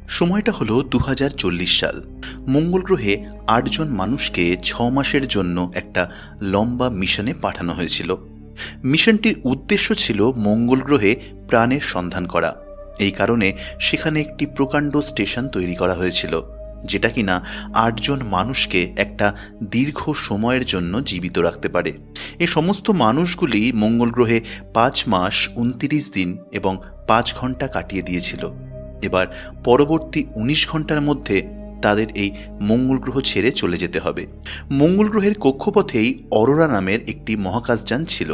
সময়টা হলো 2040 সাল। মঙ্গল গ্রহে ৮ জন মানুষকে ৬ মাসের জন্য একটা লম্বা মিশনে পাঠানো হয়েছিল। মিশনটির উদ্দেশ্য ছিল মঙ্গল গ্রহে প্রাণের সন্ধান করা। এই কারণে সেখানে একটি প্রকাণ্ড স্টেশন তৈরি করা হয়েছিল, যেটা কিনা ৮ জন মানুষকে একটা দীর্ঘ সময়ের জন্য জীবিত রাখতে পারে। এই সমস্ত মানুষগুলি মঙ্গল গ্রহে ৫ মাস ২৯ দিন এবং ৫ ঘন্টা কাটিয়ে দিয়েছিল। এবার পরবর্তী ১৯ ঘন্টার মধ্যে তাদের এই মঙ্গল গ্রহ ছেড়ে চলে যেতে হবে। মঙ্গল গ্রহের কক্ষপথেই অরোরা নামের একটি মহাকাশযান ছিল,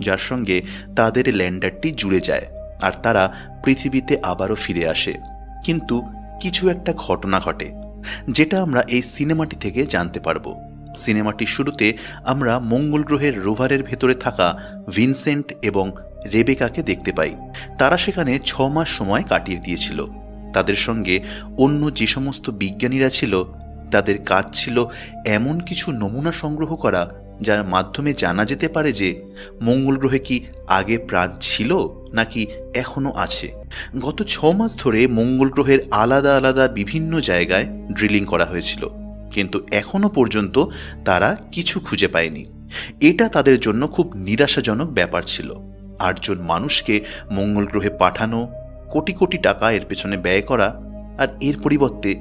যার সঙ্গে তাদের ল্যান্ডারটি জুড়ে যায় আর তারা পৃথিবীতে আবারও ফিরে আসে। কিন্তু কিছু একটা ঘটনা ঘটে, যেটা আমরা এই সিনেমাটি থেকে জানতে পারবো। সিনেমাটির শুরুতে আমরা মঙ্গল গ্রহের রোভারের ভেতরে থাকা ভিনসেন্ট এবং রেবেকাকে দেখতে পাই। তারা সেখানে ৬ মাস সময় কাটিয়ে দিয়েছিল। তাদের সঙ্গে অন্য যে সমস্ত বিজ্ঞানীরা ছিল, তাদের কাজ ছিল এমন কিছু নমুনা সংগ্রহ করা যার মাধ্যমে জানা যেতে পারে যে মঙ্গল গ্রহে কি আগে প্রাণ ছিল নাকি এখনও আছে। গত ৬ মাস ধরে মঙ্গল গ্রহের আলাদা আলাদা বিভিন্ন জায়গায় ড্রিলিং করা হয়েছিল, কিন্তু এখনও পর্যন্ত তারা কিছু খুঁজে পায়নি। এটা তাদের জন্য খুব নিরাশাজনক ব্যাপার ছিল। ৮ জন মানুষকে মঙ্গল গ্রহে পাঠানো, কোটি কোটি টাকা এর পেছনে ব্যয় করা, আর এর পরিবর্তে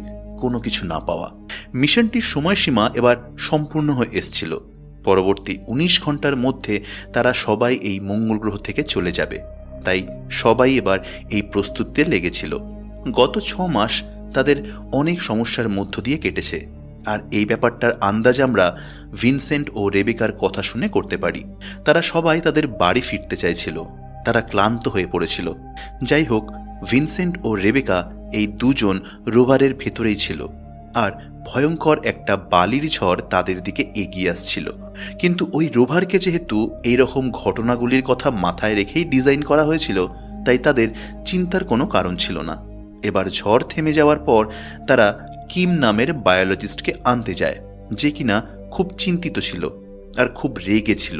কোনো কিছু না পাওয়া। মিশনটির সময়সীমা এবার সম্পূর্ণ হয়ে এসছিল। পরবর্তী ১৯ ঘন্টার মধ্যে তারা সবাই এই মঙ্গল গ্রহ থেকে চলে যাবে। তাই সবাই এবার এই প্রস্তুতিতে লেগেছিল। গত ৬ মাস তাদের অনেক সমস্যার মধ্য দিয়ে কেটেছে, আর এই ব্যাপারটার আন্দাজ আমরা ভিনসেন্ট ও রেবেকার কথা শুনে করতে পারি। তারা সবাই তাদের বাড়ি ফিরতে চাইছিল, তারা ক্লান্ত হয়ে পড়েছিল। যাই হোক, ভিনসেন্ট ও রেবেকা এই দুজন রোভারের ভেতরেই ছিল, আর ভয়ঙ্কর একটা বালির ঝড় তাদের দিকে এগিয়ে আসছিল। কিন্তু ওই রোভারকে যেহেতু এইরকম ঘটনাগুলির কথা মাথায় রেখেই ডিজাইন করা হয়েছিল, তাই তাদের চিন্তার কোনো কারণ ছিল না। এবার ঝড় থেমে যাওয়ার পর তারা কিম নামের বায়োলজিস্টকে আনতে যায়, যে কিনা খুব চিন্তিত ছিল আর খুব রেগে ছিল,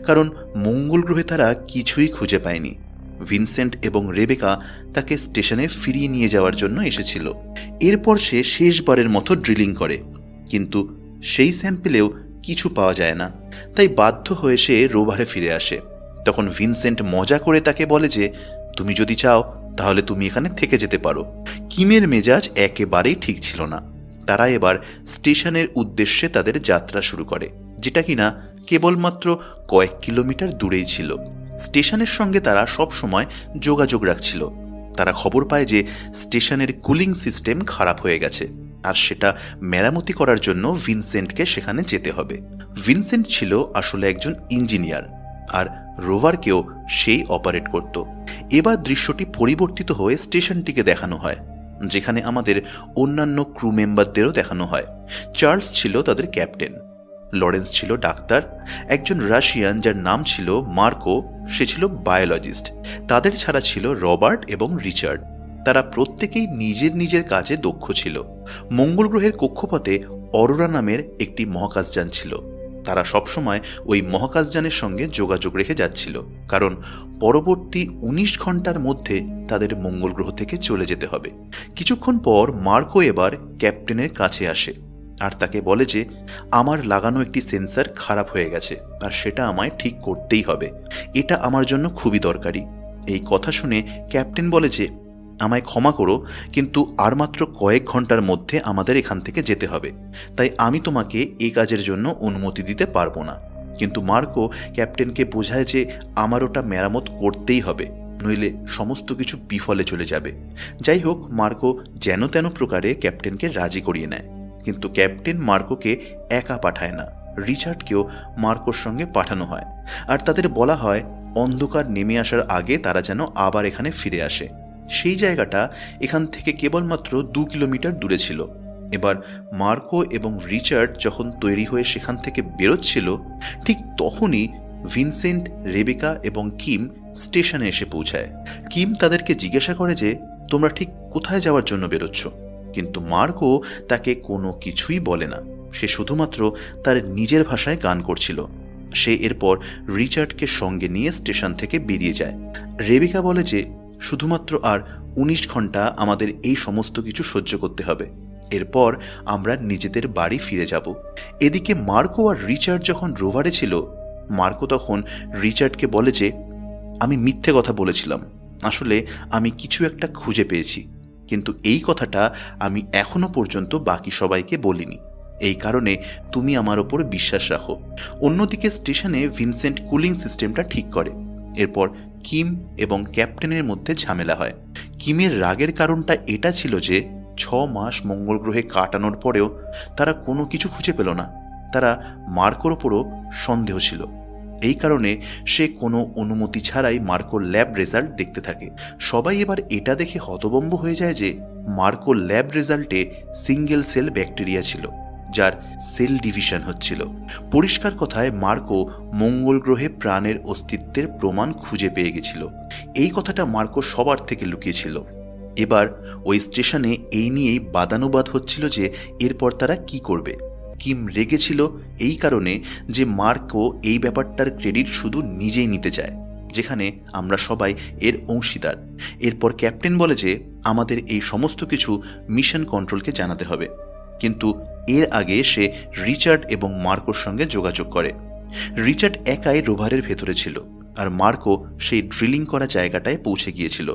কারণ মঙ্গল গ্রহে তারা কিছুই খুঁজে পায়নি। ভিনসেন্ট এবং রেবেকা তাকে স্টেশনে ফিরিয়ে নিয়ে যাওয়ার জন্য এসেছিল। এরপর সে শেষবারের মতো ড্রিলিং করে, কিন্তু সেই স্যাম্পেলেও কিছু পাওয়া যায় না। তাই বাধ্য হয়ে সে রোভারে ফিরে আসে। তখন ভিনসেন্ট মজা করে তাকে বলে যে, তুমি যদি চাও তাহলে তুমি এখানে থেকে যেতে পারো। কিমের মেজাজ একেবারেই ঠিক ছিল না। তারা এবার স্টেশনের উদ্দেশ্যে তাদের যাত্রা শুরু করে, যেটা কিনা কেবলমাত্র কয়েক কিলোমিটার দূরেই ছিল। স্টেশনের সঙ্গে তারা সব সময় যোগাযোগ রাখছিল। তারা খবর পায় যে স্টেশনের কুলিং সিস্টেম খারাপ হয়ে গেছে, আর সেটা মেরামতি করার জন্য ভিনসেন্টকে সেখানে যেতে হবে। ভিনসেন্ট ছিল আসলে একজন ইঞ্জিনিয়ার, আর রোভারকেও সেই অপারেট করত। এবার দৃশ্যটি পরিবর্তিত হয়ে স্টেশনটিকে দেখানো হয়, যেখানে আমাদের অন্যান্য ক্রু মেম্বারদেরও দেখানো হয়। চার্লস ছিল তাদের ক্যাপ্টেন, লরেন্স ছিল ডাক্তার, একজন রাশিয়ান যার নাম ছিল মার্কো, সে ছিল বায়োলজিস্ট। তাদের ছাড়া ছিল রবার্ট এবং রিচার্ড। তারা প্রত্যেকেই নিজের নিজের কাজে দক্ষ ছিল। মঙ্গল গ্রহের কক্ষপথে অরোরা নামের একটি মহাকাশযান ছিল। তারা সবসময় ওই মহাকাশযানের সঙ্গে যোগাযোগ রেখে যাচ্ছিল, কারণ পরবর্তী ১৯ ঘন্টার মধ্যে তাদের মঙ্গল গ্রহ থেকে চলে যেতে হবে। কিছুক্ষণ পর মার্কো এবার ক্যাপ্টেনের কাছে আসে আর তাকে বলে যে, আমার লাগানো একটি সেন্সর খারাপ হয়ে গেছে, আর সেটা আমায় ঠিক করতেই হবে। এটা আমার জন্য খুবই দরকারি। এই কথা শুনে ক্যাপ্টেন বলে যে, আমায় ক্ষমা করো, কিন্তু আর মাত্র কয়েক ঘন্টার মধ্যে আমাদের এখান থেকে যেতে হবে, তাই আমি তোমাকে এই কাজের জন্য অনুমতি দিতে পারবো না। কিন্তু মার্কো ক্যাপ্টেনকে বোঝায় যে আমার ওটা মেরামত করতেই হবে, নইলে সমস্ত কিছু বিফলে চলে যাবে। যাই হোক, মার্কো যেন তেন প্রকারে ক্যাপ্টেনকে রাজি করিয়ে নেয়, কিন্তু ক্যাপ্টেন মার্কোকে একা পাঠায় না, রিচার্ডকেও মার্কোর সঙ্গে পাঠানো হয়। আর তাদের বলা হয় অন্ধকার নেমে আসার আগে তারা যেন আবার এখানে ফিরে আসে। সেই জায়গাটা এখান থেকে কেবলমাত্র ২ কিলোমিটার দূরে ছিল। এবার মার্কো এবং রিচার্ড যখন তৈরি হয়ে সেখান থেকে বেরোচ্ছিল, ঠিক তখনই ভিনসেন্ট, রেবেকা এবং কিম স্টেশনে এসে পৌঁছায়। কিম তাদেরকে জিজ্ঞাসা করে যে, তোমরা ঠিক কোথায় যাওয়ার জন্য বেরোচ্ছ? কিন্তু মার্কো তাকে কোনো কিছুই বলে না। সে শুধুমাত্র তার নিজের ভাষায় গান করছিল। সে এরপর রিচার্ডকে সঙ্গে নিয়ে স্টেশন থেকে বেরিয়ে যায়। রেবেকা বলে যে, শুধুমাত্র আর ১৯ ঘন্টা আমাদের এই সমস্ত কিছু সহ্য করতে হবে। এরপর আমরা নিজেদের বাড়ি ফিরে যাব। এদিকে মার্কো আর রিচার্ড যখন রোভারে ছিল, মার্কো তখন রিচার্ডকে বলে যে, আমি মিথ্যে কথা বলেছিলাম, আসলে আমি কিছু একটা খুঁজে পেয়েছি, কিন্তু এই কথাটা আমি এখনো পর্যন্ত বাকি সবাইকে বলিনি। এই কারণে তুমি আমার ওপর বিশ্বাস রাখো। অন্যদিকে স্টেশনে ভিনসেন্ট কুলিং সিস্টেমটা ঠিক করে। এরপর কিম এবং ক্যাপ্টেনের মধ্যে ঝামেলা হয়। কিমের রাগের কারণটা এটা ছিল যে ৬ মাস মঙ্গল গ্রহে কাটানোর পরেও তারা কোনো কিছু খুঁজে পেল না। তারা মার্কোর ওপরও সন্দেহ ছিল। এই কারণে সে কোনো অনুমতি ছাড়াই মার্কোর ল্যাব রেজাল্ট দেখতে থাকে। সবাই এবার এটা দেখে হতভম্ব হয়ে যায় যে মার্কোর ল্যাব রেজাল্টে সিঙ্গেল সেল ব্যাকটেরিয়া ছিল, যার সেল ডিভিশন হচ্ছিল। পরিষ্কার কথায় মার্কো মঙ্গল গ্রহে প্রাণের অস্তিত্বের প্রমাণ খুঁজে পেয়ে গেছিল। এই কথাটা মার্কো সবার থেকে লুকিয়েছিল। এবার ওই স্টেশনে এই নিয়েই বাদানুবাদ হচ্ছিল যে এরপর তারা কি করবে। কিম রেগেছিল এই কারণে যে মার্কো এই ব্যাপারটার ক্রেডিট শুধু নিজেই নিতে চায়, যেখানে আমরা সবাই এর অংশীদার। এরপর ক্যাপ্টেন বলে যে আমাদের এই সমস্ত কিছু মিশন কন্ট্রোলকে জানাতে হবে, কিন্তু এর আগে সে রিচার্ড এবং মার্কোর সঙ্গে যোগাযোগ করে। রিচার্ড একাই রোভারের ভেতরে ছিল, আর মার্কো সেই ড্রিলিং করা জায়গাটায় পৌঁছে গিয়েছিল।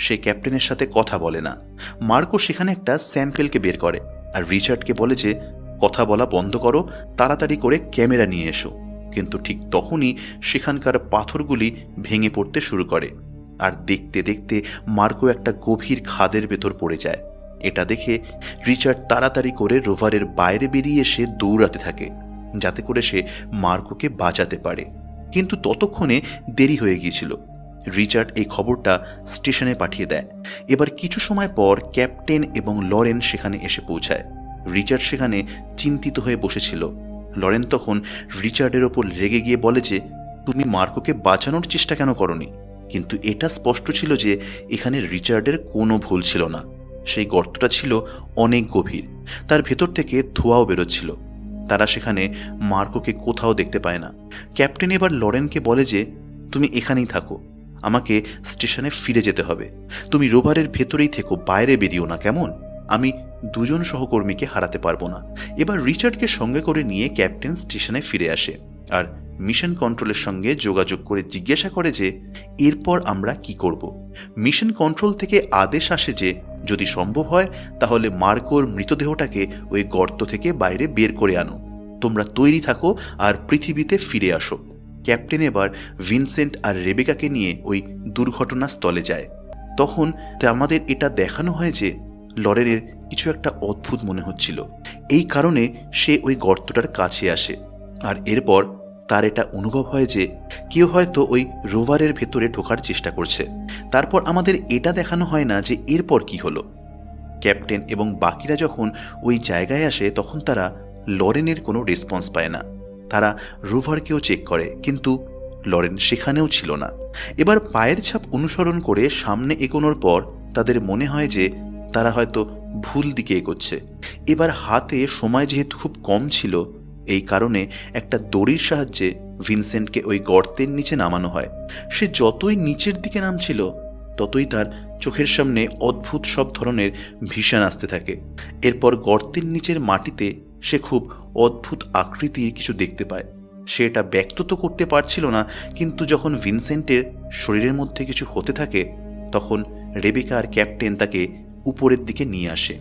সে ক্যাপ্টেনের সাথে কথা বলে না। মার্কো সেখানে একটা স্যাম্পেলকে বের করে আর রিচার্ডকে বলে যে কথা বলা বন্ধ করো, তাড়াতাড়ি করে ক্যামেরা নিয়ে এসো। কিন্তু ঠিক তখনই সেখানকার পাথরগুলি ভেঙে পড়তে শুরু করে, আর দেখতে দেখতে মার্কো একটা গভীর খাদের ভেতর পড়ে যায়। এটা দেখে রিচার্ড তাড়াতাড়ি করে রোভারের বাইরে বেরিয়ে এসে দৌড়াতে থাকে, যাতে করে সে মার্কোকে বাঁচাতে পারে। কিন্তু ততক্ষণে দেরি হয়ে গিয়েছিল। রিচার্ড এই খবরটা স্টেশনে পাঠিয়ে দেয়। এবার কিছু সময় পর ক্যাপ্টেন এবং লরেন সেখানে এসে পৌঁছায়। রিচার্ড সেখানে চিন্তিত হয়ে বসেছিল। লরেন তখন রিচার্ডের ওপর রেগে গিয়ে বলে যে তুমি মার্কোকে বাঁচানোর চেষ্টা কেন করনি? কিন্তু এটা স্পষ্ট ছিল যে এখানে রিচার্ডের কোনো ভুল ছিল না। সেই গর্তটা ছিল অনেক গভীর, তার ভেতর থেকে ধোঁয়াও বেরোচ্ছিল। তারা সেখানে মার্কোকে কোথাও দেখতে পায় না। ক্যাপ্টেন এবার লরেনকে বলে যে তুমি এখানেই থাকো, আমাকে স্টেশনে ফিরে যেতে হবে। তুমি রোভারের ভেতরেই থেকো, বাইরে বেরিও না, কেমন? আমি 2 জন সহকর্মীকে হারাতে পারবো না। এবার রিচার্ডকে সঙ্গে করে নিয়ে ক্যাপ্টেন স্টেশনে ফিরে আসে আর মিশন কন্ট্রোলের সঙ্গে যোগাযোগ করে জিজ্ঞাসা করে যে এরপর আমরা কি করব। মিশন কন্ট্রোল থেকে আদেশ আসে যে যদি সম্ভব হয় তাহলে মার্কোর মৃতদেহটাকে ওই গর্ত থেকে বাইরে বের করে আনো। তোমরা তৈরি থাকো আর পৃথিবীতে ফিরে আসো। ক্যাপ্টেন এবার ভিনসেন্ট আর রেবেকাকে নিয়ে ওই দুর্ঘটনাস্থলে যায়। তখন আমাদের এটা দেখানো হয় যে লরেনের কিছু একটা অদ্ভুত মনে হচ্ছিল। এই কারণে সে ওই গর্তটার কাছে আসে, আর এরপর তার এটা অনুভব হয় যে কেউ হয়তো ওই রোভারের ভেতরে ঢোকার চেষ্টা করছে। তারপর আমাদের এটা দেখানো হয় না যে এরপর কি হলো। ক্যাপ্টেন এবং বাকিরা যখন ওই জায়গায় আসে তখন তারা লরেনের কোনো রেসপন্স পায় না। তারা রোভারকেও চেক করে, কিন্তু লরেন সেখানেও ছিল না। এবার পায়ের ছাপ অনুসরণ করে সামনে এগোনোর পর তাদের মনে হয় যে তারা হয়তো ভুল দিকে এগোচ্ছে। এবার হাতে সময় যেহেতু খুব কম ছিল, এই কারণে একটা দড়ির সাহায্যে ভিনসেন্টকে ওই গর্তের নিচে নামানো হয়। সে যতই নিচের দিকে নামছিল ততই তার চোখের সামনে অদ্ভুত সব ধরনের ভিশন আসতে থাকে। এরপর গর্তের নিচের মাটিতে সে খুব অদ্ভুত আকৃতির কিছু দেখতে পায়। সে এটা ব্যক্ত তো করতে পারছিল না, কিন্তু যখন ভিনসেন্টের শরীরের মধ্যে কিছু হতে থাকে তখন রেবেকা আর ক্যাপ্টেন তাকে উপরের দিকে নিয়ে আসে।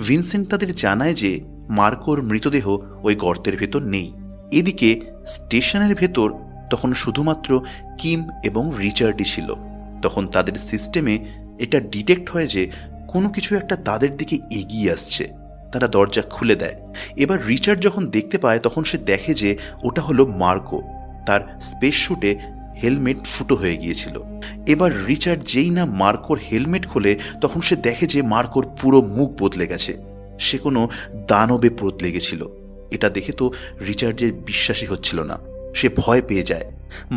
ভিনসেন্ট তাদের জানায় যে মার্কোর মৃতদেহ ওই গর্তের ভেতর নেই। এদিকে স্টেশনের ভেতর তখন শুধুমাত্র কিম এবং রিচার্ডই ছিল। তখন তাদের সিস্টেমে এটা ডিটেক্ট হয় যে কোনো কিছু একটা তাদের দিকে এগিয়ে আসছে। তারা দরজা খুলে দেয়। এবার রিচার্ড যখন দেখতে পায় তখন সে দেখে যে ওটা হলো মার্কো। তার স্পেস স্যুটে হেলমেট ফুটো হয়ে গিয়েছিল। এবার রিচার্ড যেই না মার্কোর হেলমেট খোলে তখন সে দেখে যে মার্কোর পুরো মুখ বদলে গেছে। সে কোনো দানবে বদলে গেছিল। এটা দেখে তো রিচার্ডের বিশ্বাসই হচ্ছিল না। সে ভয় পেয়ে যায়।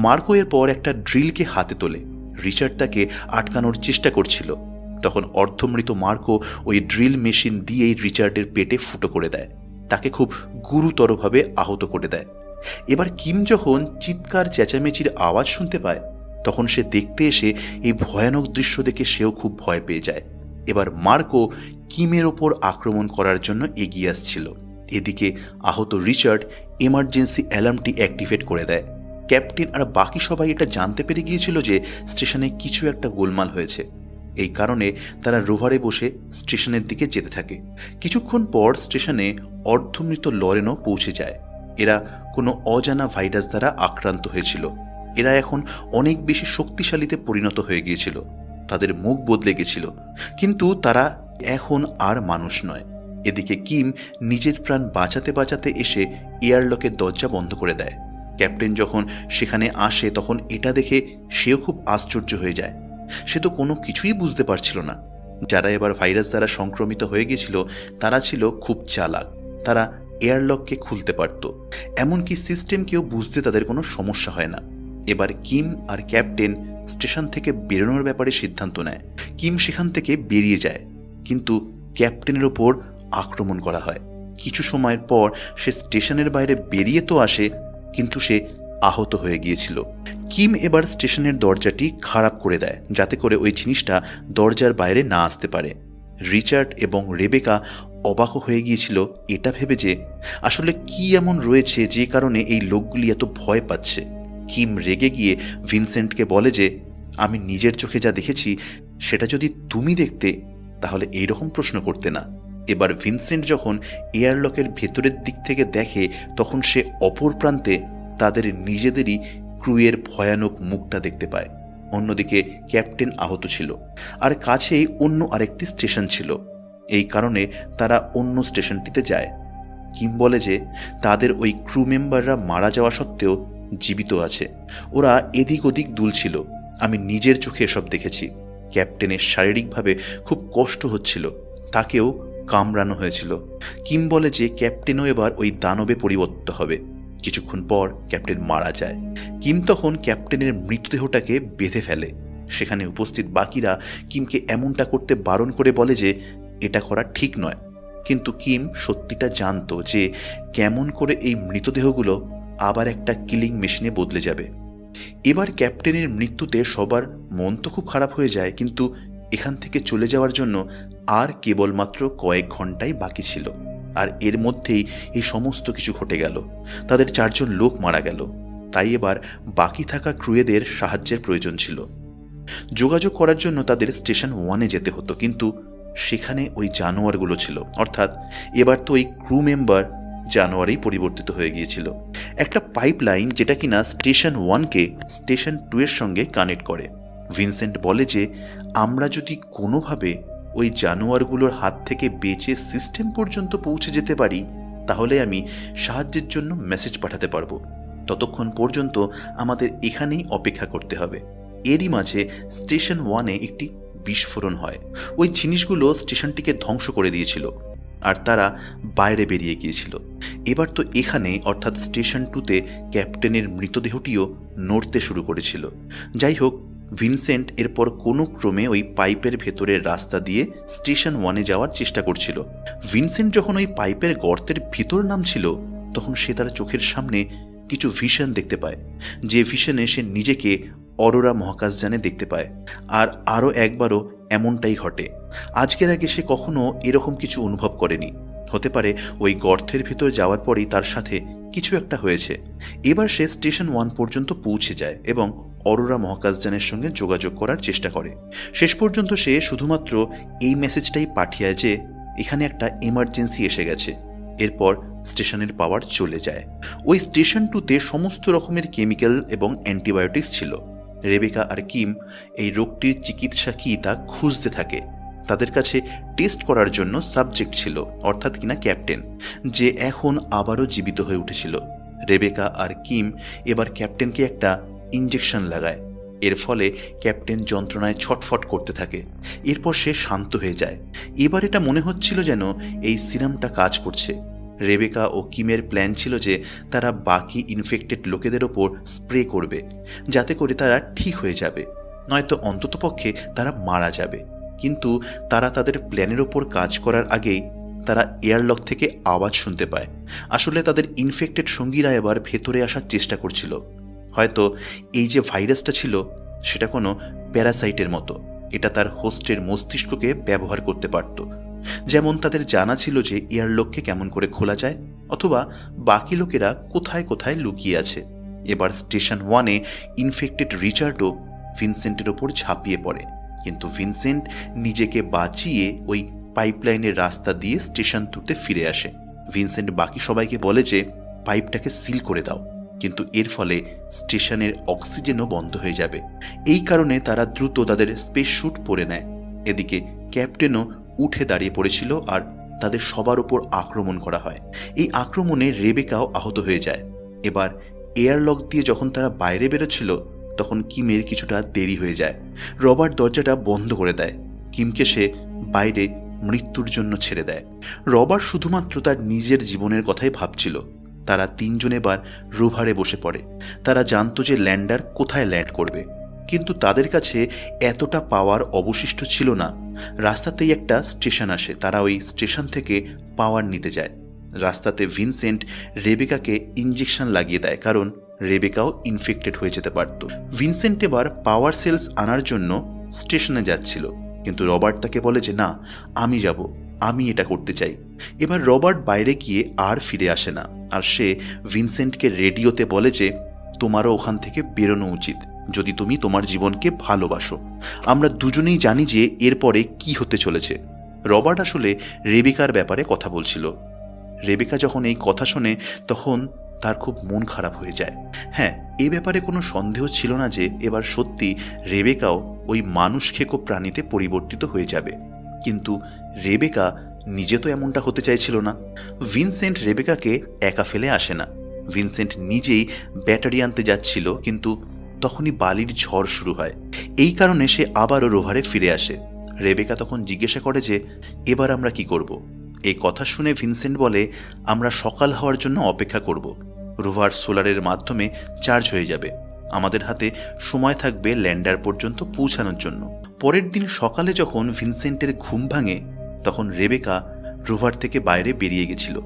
মার্কো এরপর একটা ড্রিলকে হাতে তোলে। রিচার্ড তাকে আটকানোর চেষ্টা করছিল। তখন অর্ধমৃত মার্কো ওই ড্রিল মেশিন দিয়েই রিচার্ডের পেটে ফুটো করে দেয়, তাকে খুব গুরুতরভাবে আহত করে দেয়। এবার কিম যখন চিৎকার চেঁচামেচির আওয়াজ শুনতে পায় তখন সে দেখতে এসে এই ভয়ানক দৃশ্য দেখে সেও খুব ভয় পেয়ে যায়। এবার মার্কো কিমের ওপর আক্রমণ করার জন্য এগিয়ে আসছিল। এদিকে আহত রিচার্ড এমার্জেন্সি অ্যালার্মটি অ্যাক্টিভেট করে দেয়। ক্যাপ্টেন আর বাকি সবাই এটা জানতে পেরে গিয়েছিল যে স্টেশনে কিছু একটা গোলমাল হয়েছে। এই কারণে তারা রোভারে বসে স্টেশনের দিকে যেতে থাকে। কিছুক্ষণ পর স্টেশনে অর্ধমৃত লরেনও পৌঁছে যায়। এরা কোনো অজানা ভাইরাস দ্বারা আক্রান্ত হয়েছিল। এরা এখন অনেক বেশি শক্তিশালীতে পরিণত হয়ে গিয়েছিল। তাদের মুখ বদলে গেছিল, কিন্তু তারা এখন আর মানুষ নয়। এদিকে কিম নিজের প্রাণ বাঁচাতে বাঁচাতে এসে এয়ারলকের দরজা বন্ধ করে দেয়। ক্যাপ্টেন যখন সেখানে আসে তখন এটা দেখে সেও খুব আশ্চর্য হয়ে যায়। সে তো কোনো কিছুই বুঝতে পারছিল না। যারা এবার ভাইরাস দ্বারা সংক্রমিত হয়ে গেছিল তারা ছিল খুব চালাক। তারা এয়ারলককে খুলতে পারত, এমনকি সিস্টেমকেও বুঝতে তাদের কোনো সমস্যা হয় না। এবার কিম আর ক্যাপ্টেন স্টেশন থেকে বেরোনোর ব্যাপারে সিদ্ধান্ত নেয়। কিম সেখান থেকে বেরিয়ে যায়, কিন্তু ক্যাপ্টেনের ওপর আক্রমণ করা হয়। কিছু সময়ের পর সে স্টেশনের বাইরে বেরিয়ে তো আসে, কিন্তু সে আহত হয়ে গিয়েছিল। কিম এবার স্টেশনের দরজাটি খারাপ করে দেয়, যাতে করে ওই জিনিসটা দরজার বাইরে না আসতে পারে। রিচার্ড এবং রেবেকা অবাক হয়ে গিয়েছিল এটা ভেবে যে আসলে কি এমন রয়েছে যে কারণে এই লোকগুলি এত ভয় পাচ্ছে। কিম রেগে গিয়ে ভিনসেন্টকে বলে যে আমি নিজের চোখে যা দেখেছি সেটা যদি তুমি দেখতে তাহলে এইরকম প্রশ্ন করতে না। এবার ভিনসেন্ট যখন এয়ারলকের ভেতরের দিক থেকে দেখে তখন সে অপর প্রান্তে তাদের নিজেদেরই ক্রুয়ের ভয়ানক মুখটা দেখতে পায়। অন্যদিকে ক্যাপ্টেন আহত ছিল, আর কাছেই অন্য আরেকটি স্টেশন ছিল। এই কারণে তারা অন্য স্টেশনটিতে যায়। কিম বলে যে তাদের ওই ক্রু মেম্বাররা মারা যাওয়া সত্ত্বেও জীবিত আছে। ওরা এদিক ওদিক দুলছিল। আমি নিজের চোখে এসব দেখেছি। ক্যাপ্টেনের শারীরিকভাবে খুব কষ্ট হচ্ছিল, তাকেও কামড়ানো হয়েছিল। কিম বলে যে ক্যাপ্টেনও এবার ওই দানবে পরিবর্তিত হবে। কিছুক্ষণ পর ক্যাপ্টেন মারা যায়। কিম তখন ক্যাপ্টেনের মৃতদেহটাকে বেঁধে ফেলে। সেখানে উপস্থিত বাকিরা কিমকে এমনটা করতে বারণ করে বলে যে এটা করা ঠিক নয়, কিন্তু কিম সত্যিটা জানতো যে কেমন করে এই মৃতদেহগুলো আবার একটা কিলিং মেশিনে বদলে যাবে। এবার ক্যাপ্টেনের মৃত্যুতে সবার মন তো খুব খারাপ হয়ে যায়, কিন্তু এখান থেকে চলে যাওয়ার জন্য আর কেবলমাত্র কয়েক ঘন্টাই বাকি ছিল। আর এর মধ্যেই এই সমস্ত কিছু ঘটে গেল। তাদের 4 জন লোক মারা গেল। তাই এবার বাকি থাকা ক্রুয়েদের সাহায্যের প্রয়োজন ছিল। যোগাযোগ করার জন্য তাদের স্টেশন 1-এ যেতে হতো, কিন্তু সেখানে ওই জানোয়ারগুলো ছিল। অর্থাৎ এবার তো ওই ক্রু মেম্বার জানোয়ারেই পরিবর্তিত হয়ে গিয়েছিল। একটা পাইপলাইন যেটা কিনা স্টেশন 1-কে স্টেশন 2-এর সঙ্গে কানেক্ট করে। ভিনসেন্ট বলে যে আমরা যদি কোনোভাবে ওই জানোয়ারগুলোর হাত থেকে বেঁচে সিস্টেম পর্যন্ত পৌঁছে যেতে পারি তাহলে আমি সাহায্যের জন্য মেসেজ পাঠাতে পারবো। ততক্ষণ পর্যন্ত আমাদের এখানেই অপেক্ষা করতে হবে। এরই মাঝে স্টেশন 1-এ একটি বিস্ফোরণ হয়। ওই জিনিসগুলো স্টেশনটিকে ধ্বংস করে দিয়েছিল, আর তারা বাইরে বেরিয়ে গিয়েছিল। এবার তো এখানে অর্থাৎ স্টেশন 2-তে ক্যাপ্টেনের মৃতদেহটিও নড়তে শুরু করেছিল। যাই হোক, ভিনসেন্ট এরপর কোনো ক্রমে ওই পাইপের ভেতরের রাস্তা দিয়ে স্টেশন 1-এ যাওয়ার চেষ্টা করছিল। ভিনসেন্ট যখন ওই পাইপের গর্তের ভিতর নামছিল তখন সে তার চোখের সামনে কিছু ভিশন দেখতে পায়। যে ভিশনে সে নিজেকে অরোরা মহাকাশযানে দেখতে পায়। আর আরও একবারও এমনটাই ঘটে। আজকের আগে সে কখনো এরকম কিছু অনুভব করেনি। হতে পারে ওই গর্তের ভিতর যাওয়ার পরেই তার সাথে কিছু একটা হয়েছে। এবার সে স্টেশন 1 পর্যন্ত পৌঁছে যায় এবং অরোরা মহাকাশযানের সঙ্গে যোগাযোগ করার চেষ্টা করে। শেষ পর্যন্ত সে শুধুমাত্র এই মেসেজটাই পাঠিয়ে যে এখানে একটা এমার্জেন্সি এসে গেছে। এরপর স্টেশনের পাওয়ার চলে যায়। ওই স্টেশন 2-তে সমস্ত রকমের কেমিক্যাল এবং অ্যান্টিবায়োটিক্স ছিল। রেবেকা আর কিম এই রোগটির চিকিৎসা কি তা খুঁজতে থাকে। তাদের কাছে টেস্ট করার জন্য সাবজেক্ট ছিল, অর্থাৎ কিনা ক্যাপ্টেন, যে এখন আবারও জীবিত হয়ে উঠেছিল। রেবেকা আর কিম এবার ক্যাপ্টেনকে একটা ইঞ্জেকশন লাগায়। এর ফলে ক্যাপ্টেন যন্ত্রণায় ছটফট করতে থাকে। এরপর সে শান্ত হয়ে যায়। এবার এটা মনে হচ্ছিল যেন এই সিরামটা কাজ করছে। রেবেকা ও কিমের প্ল্যান ছিল যে তারা বাকি ইনফেক্টেড লোকেদের ওপর স্প্রে করবে, যাতে করে তারা ঠিক হয়ে যাবে, নয়তো অন্ততপক্ষে তারা মারা যাবে। কিন্তু তারা তাদের প্ল্যানের ওপর কাজ করার আগেই তারা এয়ারলক থেকে আওয়াজ শুনতে পায়। আসলে তাদের ইনফেক্টেড সঙ্গীরা এবার ভেতরে আসার চেষ্টা করছিল। হয়তো এই যে ভাইরাসটা ছিল সেটা কোনো প্যারাসাইটের মতো। এটা তার হোস্টের মস্তিষ্ককে ব্যবহার করতে পারত। যেমন তাদের জানা ছিল যে এয়ারলককে কেমন করে খোলা যায়, অথবা বাকি লোকেরা কোথায় কোথায় লুকিয়ে আছে। এবার স্টেশন 1-এ ইনফেক্টেড রিচার্ডও ভিনসেন্টের ওপর ঝাঁপিয়ে পড়ে, কিন্তু ভিনসেন্ট নিজেকে বাঁচিয়ে ওই পাইপলাইনের রাস্তা দিয়ে স্টেশন 2-তে ফিরে আসে। ভিনসেন্ট বাকি সবাইকে বলে যে পাইপটাকে সিল করে দাও, কিন্তু এর ফলে স্টেশনের অক্সিজেনও বন্ধ হয়ে যাবে। এই কারণে তারা দ্রুত তাদের স্পেস স্যুট পরে নেয়। এদিকে ক্যাপ্টেনও উঠে দাঁড়িয়ে পড়েছিল আর তাদের সবার উপর আক্রমণ করা হয়। এই আক্রমণে রেবেকাও আহত হয়ে যায়। এবার এয়ারলক দিয়ে যখন তারা বাইরে বেরোচ্ছিল তখন কিমের কিছুটা দেরি হয়ে যায়। রবার্ট দরজাটা বন্ধ করে দেয়। কিমকে সে বাইরে মৃত্যুর জন্য ছেড়ে দেয়। রবার্ট শুধুমাত্র তার নিজের জীবনের কথাই ভাবছিল। তারা তিনজন এবার রোভারে বসে পড়ে। তারা জানতো যে ল্যান্ডার কোথায় ল্যান্ড করবে, কিন্তু তাদের কাছে এতটা পাওয়ার অবশিষ্ট ছিল না। রাস্তাতেই একটা স্টেশন আসে, তারা ওই স্টেশন থেকে পাওয়ার নিতে যায়। রাস্তাতে ভিনসেন্ট রেবেকাকে ইঞ্জেকশন লাগিয়ে দেয়, কারণ রেবেকাও ইনফেক্টেড হয়ে যেতে পারত। ভিনসেন্ট এবার পাওয়ার সেলস আনার জন্য স্টেশনে যাচ্ছিল, কিন্তু রবার্ট তাকে বলে যে না, আমি যাব, আমি এটা করতে চাই। এবার রবার্ট বাইরে গিয়ে আর ফিরে আসে না, আর সে ভিনসেন্টকে রেডিওতে বলে যে তোমারও ওখান থেকে বেরোনো উচিত যদি তুমি তোমার জীবনকে ভালোবাসো। আমরা দুজনেই জানি যে এরপরে কি হতে চলেছে। রবার্ট আসলে রেবেকার ব্যাপারে কথা বলছিল। রেবেকা যখন এই কথা শোনে তখন তার খুব মন খারাপ হয়ে যায়। হ্যাঁ, এ ব্যাপারে কোনো সন্দেহ ছিল না যে এবার সত্যি রেবেকাও ওই মানুষ খেকো প্রাণীতে পরিবর্তিত হয়ে যাবে, কিন্তু রেবেকা নিজে তো এমনটা হতে চাইছিল না। ভিনসেন্ট রেবেকাকে একা ফেলে আসে না। ভিনসেন্ট নিজেই ব্যাটারি আনতে যাচ্ছিল, কিন্তু তখনই বালির ঝড় শুরু হয়। এই কারণে সে আবারও রোভারে ফিরে আসে। রেবেকা তখন জিজ্ঞাসা করে যে এবার আমরা কি করব। এই কথা শুনে ভিনসেন্ট বলে আমরা সকাল হওয়ার জন্য অপেক্ষা করব। রোভার সোলারের মাধ্যমে চার্জ হয়ে যাবে, আমাদের হাতে সময় থাকবে ল্যান্ডার পর্যন্ত পৌঁছানোর জন্য। পরের দিন সকালে যখন ভিনসেন্টের ঘুম ভাঙে তখন রেবেকা রোভার থেকে বাইরে বেরিয়ে গেছিল।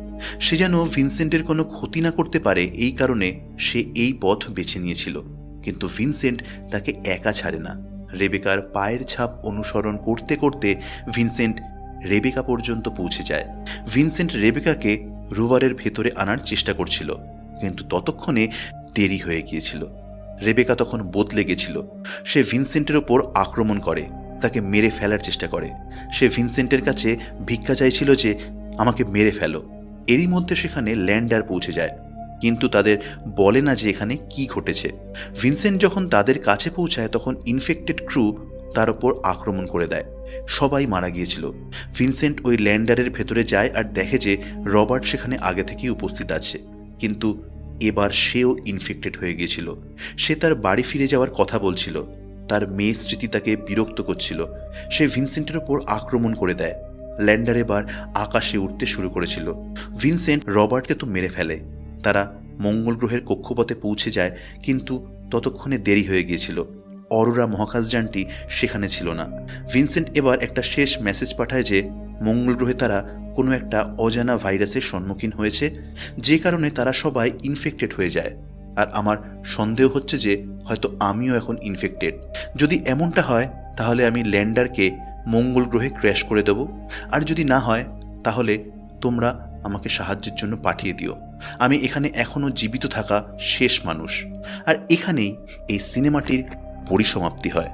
সে যেন ভিনসেন্টের কোনো ক্ষতি না করতে পারে, এই কারণে সে এই পথ বেছে নিয়েছিল। কিন্তু ভিনসেন্ট তাকে একা ছাড়ে না। রেবেকার পায়ের ছাপ অনুসরণ করতে করতে ভিনসেন্ট রেবেকা পর্যন্ত পৌঁছে যায়। ভিনসেন্ট রেবেকাকে রোভারের ভেতরে আনার চেষ্টা করছিল, কিন্তু ততক্ষণে দেরি হয়ে গিয়েছিল। রেবেকা তখন বদলে গেছিল। সে ভিনসেন্টের ওপর আক্রমণ করে, তাকে মেরে ফেলার চেষ্টা করে। সে ভিনসেন্টের কাছে ভিক্ষা চাইছিল যে আমাকে মেরে ফেলো। এরই মধ্যে সেখানে ল্যান্ডার পৌঁছে যায়, কিন্তু তাদের বলে না যে এখানে কি ঘটেছে। ভিনসেন্ট যখন তাদের কাছে পৌঁছায় তখন ইনফেক্টেড ক্রু তার ওপর আক্রমণ করে দেয়। সবাই মারা গিয়েছিল। ভিনসেন্ট ওই ল্যান্ডারের ভেতরে যায় আর দেখে যে রবার্ট সেখানে আগে থেকেই উপস্থিত আছে, কিন্তু এবার সেও ইনফেক্টেড হয়ে গিয়েছিল। সে তার বাড়ি ফিরে যাওয়ার কথা বলছিল। তার মেয়ে স্মৃতি তাকে বিরক্ত করছিল। সে ভিনসেন্টের ওপর আক্রমণ করে দেয়। ল্যান্ডার এবার আকাশে উঠতে শুরু করেছিল। ভিনসেন্ট রবার্টকে তো মেরে ফেলে। তারা মঙ্গল গ্রহের কক্ষপথে পৌঁছে যায়, কিন্তু ততক্ষণে দেরি হয়ে গিয়েছিল। অরোরা মহাকাশযানটি সেখানে ছিল না। ভিনসেন্ট এবার একটা শেষ মেসেজ পাঠায় যে মঙ্গল গ্রহে তারা কোনো একটা অজানা ভাইরাসের সম্মুখীন হয়েছে, যে কারণে তারা সবাই ইনফেক্টেড হয়ে যায়। আর আমার সন্দেহ হচ্ছে যে হয়তো আমিও এখন ইনফেক্টেড। যদি এমনটা হয় তাহলে আমি ল্যান্ডারকে মঙ্গল গ্রহে ক্র্যাশ করে দেব, আর যদি না হয় তাহলে তোমরা আমাকে সাহায্যের জন্য পাঠিয়ে দিও। আমি এখানে এখনও জীবিত থাকা শেষ মানুষ। আর এখানেই এই সিনেমাটির পরিসমাপ্তি হয়।